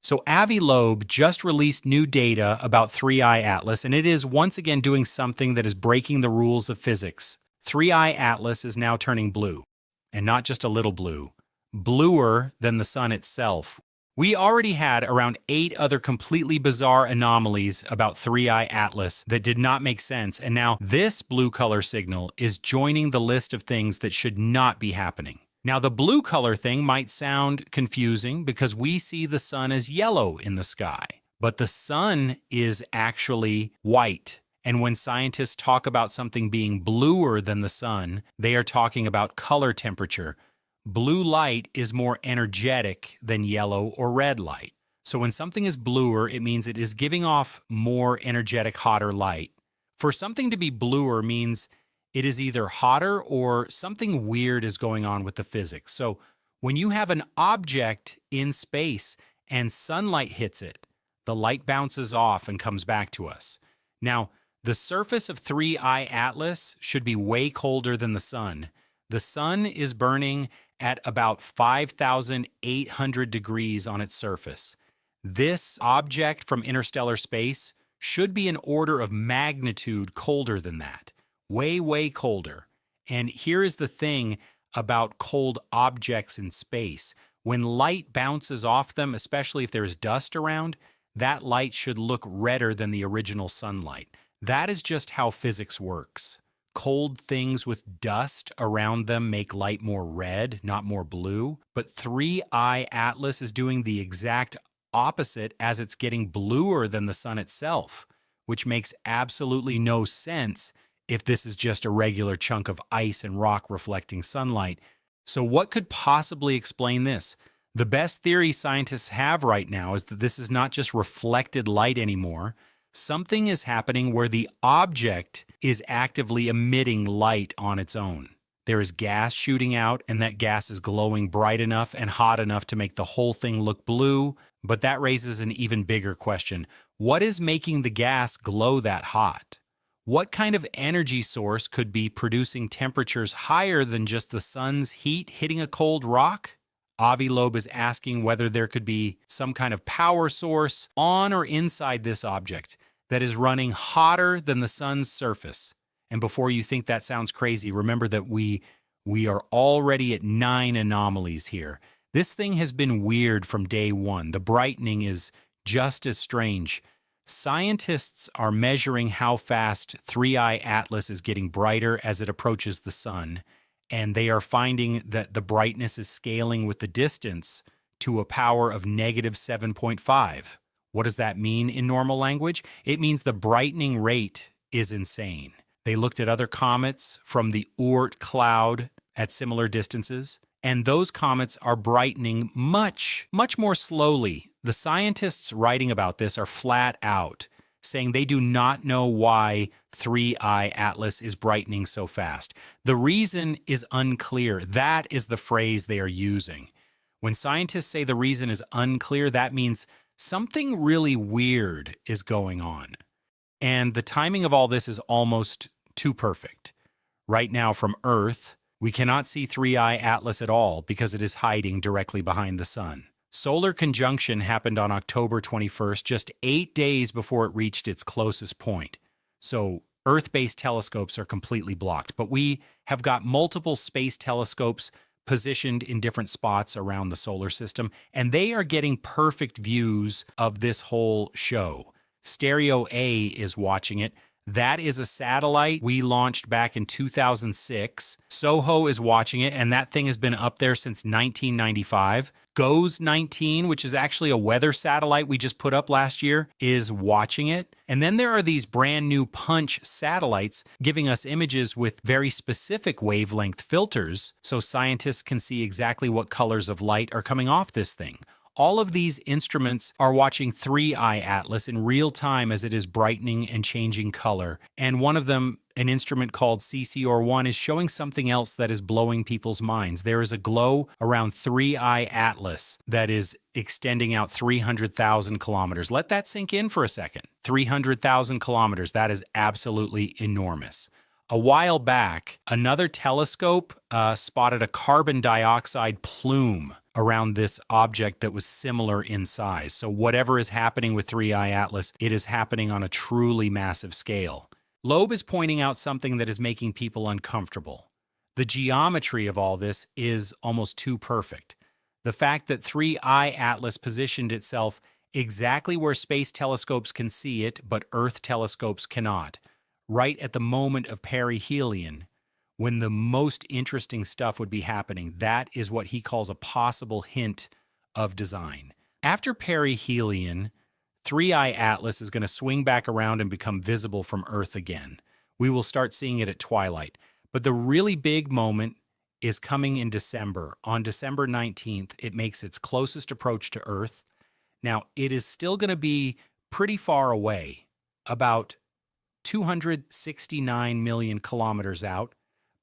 So Avi Loeb just released new data about 3i Atlas, and it is once again doing something that is breaking the rules of physics. 3i Atlas is now turning blue, and not just a little blue, bluer than the sun itself. We already had around 8 other completely bizarre anomalies about 3i Atlas that did not make sense, and now this blue color signal is joining the list of things that should not be happening. Now, the blue color thing might sound confusing because we see the sun as yellow in the sky, but the sun is actually white. And when scientists talk about something being bluer than the sun, they are talking about color temperature. Blue light is more energetic than yellow or red light. So when something is bluer, it means it is giving off more energetic, hotter light. For something to be bluer means it is either hotter or something weird is going on with the physics. So when you have an object in space and sunlight hits it, the light bounces off and comes back to us. Now, the surface of 3i Atlas should be way colder than the sun. The sun is burning at about 5,800 degrees on its surface. This object from interstellar space should be an order of magnitude colder than that. Way, way colder. And here is the thing about cold objects in space. When light bounces off them, especially if there is dust around, that light should look redder than the original sunlight. That is just how physics works. Cold things with dust around them make light more red, not more blue. But 3i Atlas is doing the exact opposite as it's getting bluer than the sun itself, which makes absolutely no sense if this is just a regular chunk of ice and rock reflecting sunlight. So what could possibly explain this? The best theory scientists have right now is that this is not just reflected light anymore. Something is happening where the object is actively emitting light on its own. There is gas shooting out, and that gas is glowing bright enough and hot enough to make the whole thing look blue. But that raises an even bigger question. What is making the gas glow that hot? What kind of energy source could be producing temperatures higher than just the sun's heat hitting a cold rock? Avi Loeb is asking whether there could be some kind of power source on or inside this object that is running hotter than the sun's surface. And before you think that sounds crazy, remember that we are already at 9 anomalies here. This thing has been weird from day one. The brightening is just as strange. Scientists are measuring how fast 3i Atlas is getting brighter as it approaches the sun, and they are finding that the brightness is scaling with the distance to a power of negative 7.5. What does that mean in normal language? It means the brightening rate is insane. They looked at other comets from the Oort cloud at similar distances, and those comets are brightening much, much more slowly. The scientists writing about this are flat out saying they do not know why 3i Atlas is brightening so fast. The reason is unclear. That is the phrase they are using. When scientists say the reason is unclear, that means something really weird is going on. And the timing of all this is almost too perfect. Right now from Earth, we cannot see 3i Atlas at all because it is hiding directly behind the sun. Solar conjunction happened on October 21st, just 8 days before it reached its closest point. So Earth-based telescopes are completely blocked, but we have got multiple space telescopes positioned in different spots around the solar system, and they are getting perfect views of this whole show. Stereo A is watching it. That is a satellite we launched back in 2006. SOHO is watching it, and that thing has been up there since 1995. GOES 19, which is actually a weather satellite we just put up last year, is watching it. And then there are these brand new Punch satellites giving us images with very specific wavelength filters so scientists can see exactly what colors of light are coming off this thing. All of these instruments are watching 3i Atlas in real time as it is brightening and changing color. And one of them, an instrument called CCOR1, is showing something else that is blowing people's minds. There is a glow around 3i Atlas that is extending out 300,000 kilometers. Let that sink in for a second. 300,000 kilometers, that is absolutely enormous. A while back, another telescope spotted a carbon dioxide plume around this object that was similar in size. So whatever is happening with 3I Atlas, it is happening on a truly massive scale. Loeb is pointing out something that is making people uncomfortable. The geometry of all this is almost too perfect. The fact that 3I Atlas positioned itself exactly where space telescopes can see it, but Earth telescopes cannot, right at the moment of perihelion, when the most interesting stuff would be happening. That is what he calls a possible hint of design. After perihelion, 3I Atlas is going to swing back around and become visible from Earth again. We will start seeing it at twilight. But the really big moment is coming in December. On December 19th, it makes its closest approach to Earth. Now, it is still going to be pretty far away, about 269 million kilometers out,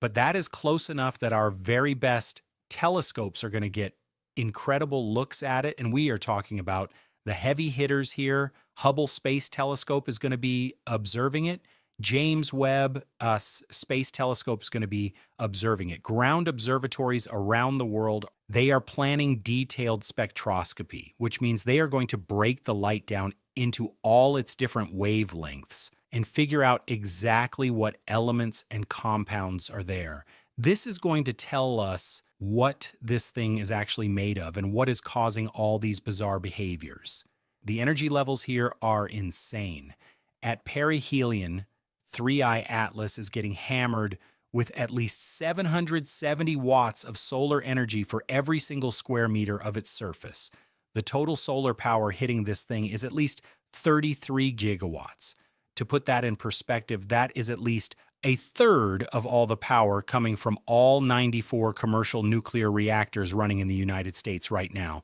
but that is close enough that our very best telescopes are going to get incredible looks at it, and we are talking about the heavy hitters here. Hubble Space Telescope is going to be observing it. James Webb Space Telescope is going to be observing it. Ground observatories around the world, they are planning detailed spectroscopy, which means they are going to break the light down into all its different wavelengths and figure out exactly what elements and compounds are there. This is going to tell us what this thing is actually made of and what is causing all these bizarre behaviors. The energy levels here are insane. At perihelion, 3I Atlas is getting hammered with at least 770 watts of solar energy for every single square meter of its surface. The total solar power hitting this thing is at least 33 gigawatts. To put that in perspective, that is at least a third of all the power coming from all 94 commercial nuclear reactors running in the United States right now.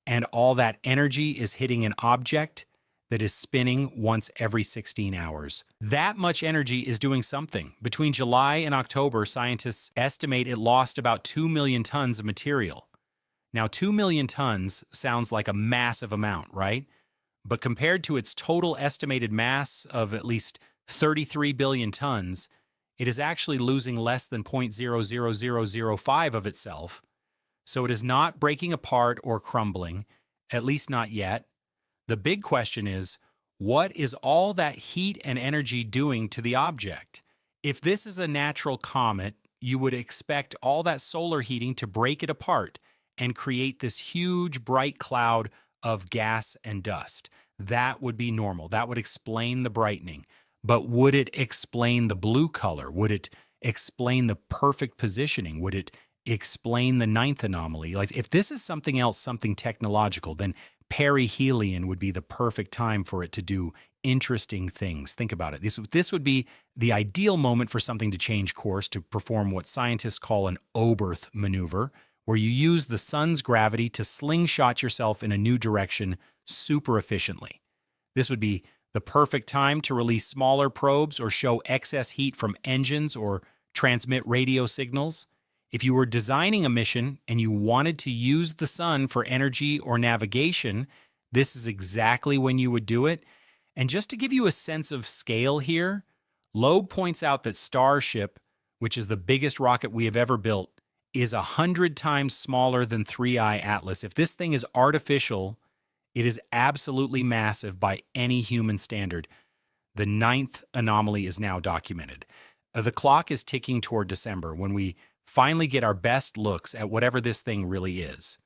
And all that energy is hitting an object that is spinning once every 16 hours. That much energy is doing something. Between July and October, scientists estimate it lost about 2 million tons of material. Now, 2 million tons sounds like a massive amount, right? But compared to its total estimated mass of at least 33 billion tons, it is actually losing less than 0.00005 of itself. So it is not breaking apart or crumbling, at least not yet. The big question is, what is all that heat and energy doing to the object? If this is a natural comet, you would expect all that solar heating to break it apart and create this huge bright cloud of gas and dust. That would be normal. That would explain the brightening. But would it explain the blue color? Would it explain the perfect positioning? Would it explain the ninth anomaly? Like, if this is something else, something technological, then perihelion would be the perfect time for it to do interesting things. Think about it. This would be the ideal moment for something to change course, to perform what scientists call an Oberth maneuver, where you use the sun's gravity to slingshot yourself in a new direction super efficiently. This would be the perfect time to release smaller probes or show excess heat from engines or transmit radio signals. If you were designing a mission and you wanted to use the sun for energy or navigation, this is exactly when you would do it. And just to give you a sense of scale here, Loeb points out that Starship, which is the biggest rocket we have ever built, is 100 times smaller than 3I Atlas. If this thing is artificial, it is absolutely massive by any human standard. The ninth anomaly is now documented. The clock is ticking toward December, when we finally get our best looks at whatever this thing really is.